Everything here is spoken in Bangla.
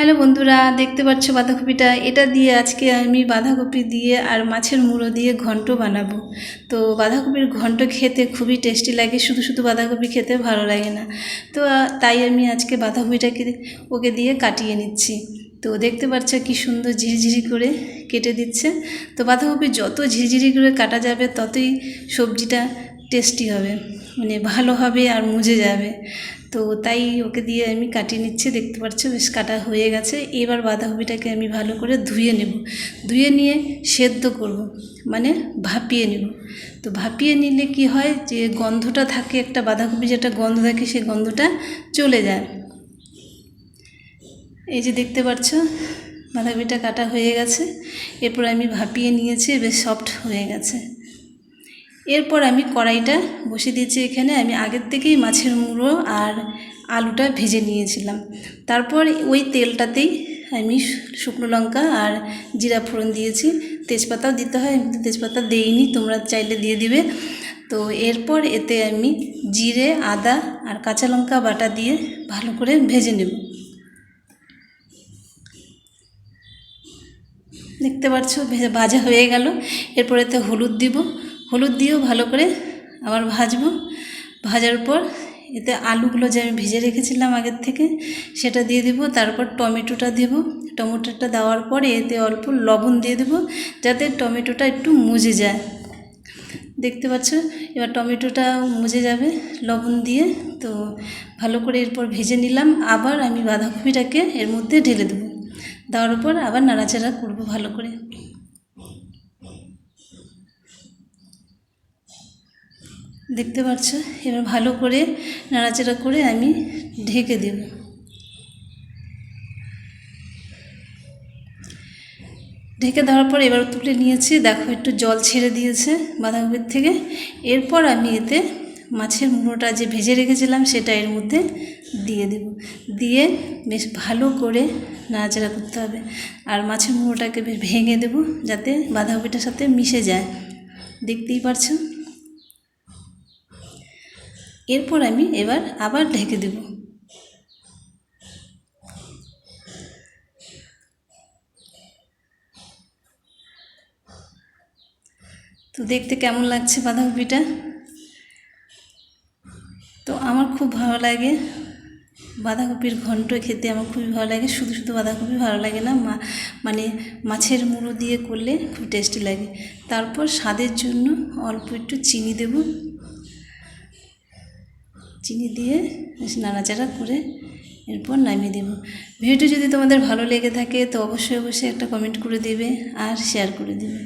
হ্যালো বন্ধুরা, দেখতে পাচ্ছ বাঁধাকপিটা? এটা দিয়ে আজকে আমি বাঁধাকপি দিয়ে আর মাছের মুড়ো দিয়ে ঘন্ট বানাবো। তো বাঁধাকপির ঘন্ট খেতে খুবই টেস্টি লাগে, শুধু শুধু বাঁধাকপি খেতে ভালো লাগে না। তো তাই আমি আজকে বাঁধাকপিটাকে ওকে দিয়ে কাটিয়ে নিচ্ছি। তো দেখতে পাচ্ছ কি সুন্দর ঝিরিঝিরি করে কেটে দিচ্ছে। তো বাঁধাকপি যত ঝিরিঝিরি করে কাটা যাবে ততই সবজিটা টেস্টি হবে, মানে ভালো হবে আর মুজে যাবে। তো তাই ওকে দিয়ে আমি কাটিয়ে নিচ্ছি। দেখতে পাচ্ছ বেশ কাটা হয়ে গেছে। এবার বাঁধাকপিটাকে আমি ভালো করে ধুয়ে নেব, ধুয়ে নিয়ে সেদ্ধ করব, মানে ভাপিয়ে নেব। তো ভাপিয়ে নিলে কি হয়, যে গন্ধটা থাকে একটা বাঁধাকপি যেটা গন্ধ থাকে সেই গন্ধটা চলে যায়। এই যে দেখতে পাচ্ছ বাঁধাকপিটা কাটা হয়ে গেছে। এরপর আমি ভাপিয়ে নিয়েছি, বেশ সফট হয়ে গেছে। এরপর আমি কড়াইটা বসিয়ে দিয়েছি। এখানে আমি আগের থেকেই মাছের মুড়ো আর আলুটা ভেজে নিয়েছিলাম। তারপর ওই তেলটাতেই আমি শুকনো লঙ্কা আর জিরা ফোড়ন দিয়েছি। তেজপাতাও দিতে হয়, আমি তেজপাতা দেইনি, তোমরা চাইলে দিয়ে দিবে। তো এরপর এতে আমি জিরে, আদা আর কাঁচা লঙ্কা বাটা দিয়ে ভালো করে ভেজে নেব। দেখতে পাচ্ছ ভাজা হয়ে গেল। এরপর এতে হলুদ দিব, হলুদ দিয়েও ভালো করে আবার ভাজবো। ভাজার পর এতে আলুগুলো যে আমি ভেজে রেখেছিলাম আগের থেকে সেটা দিয়ে দেব। তারপর টমেটোটা দেব, টমেটোটা দেওয়ার পরে এতে অল্প লবণ দিয়ে দেব, যাতে টমেটোটা একটু মুজে যায়। দেখতে পাচ্ছ এবার টমেটোটা মুজে যাবে লবণ দিয়ে। তো ভালো করে এরপর ভেজে নিলাম। আবার আমি বাঁধাকপিটাকে এর মধ্যে ঢেলে দেবো, দেওয়ার পর আবার নাড়াচাড়া করবো ভালো করে। দেখতে পাচ্ছ এবার ভালো করে নাড়াচাড়া করে আমি ঢেকে দেব। ঢেকে দেওয়ার পর এবার তুলে নিয়েছি, দেখো একটু জল ছেড়ে দিয়েছে বাঁধাকপির থেকে। এরপর আমি এতে মাছের মুড়োটা যে ভেজে রেখেছিলাম সেটা এর মধ্যে দিয়ে দেব, দিয়ে বেশ ভালো করে নাড়াচাড়া করতে হবে। আর মাছের মুড়োটাকে বেশ ভেঙে দেব যাতে বাঁধাকপিটার সাথে মিশে যায়। দেখতেই পারছো। এরপর আমি এবার আবার ঢেকে দেব। তো দেখতে কেমন লাগছে বাঁধাকপিটা? তো আমার খুব ভালো লাগে বাঁধাকপির ঘন্ট খেতে, আমার খুবই ভালো লাগে। শুধু শুধু বাঁধাকপি ভালো লাগে না, মানে মাছের মুড়ো দিয়ে করলে খুব টেস্টি লাগে। তারপর স্বাদের জন্য অল্প একটু চিনি দেব, চিনি দিয়ে নাড়াচাড়া করে এরপর নামিয়ে দেব। ভিডিও যদি তোমাদের ভালো লেগে থাকে তো অবশ্যই একটা কমেন্ট করে দেবে আর শেয়ার করে দেবে।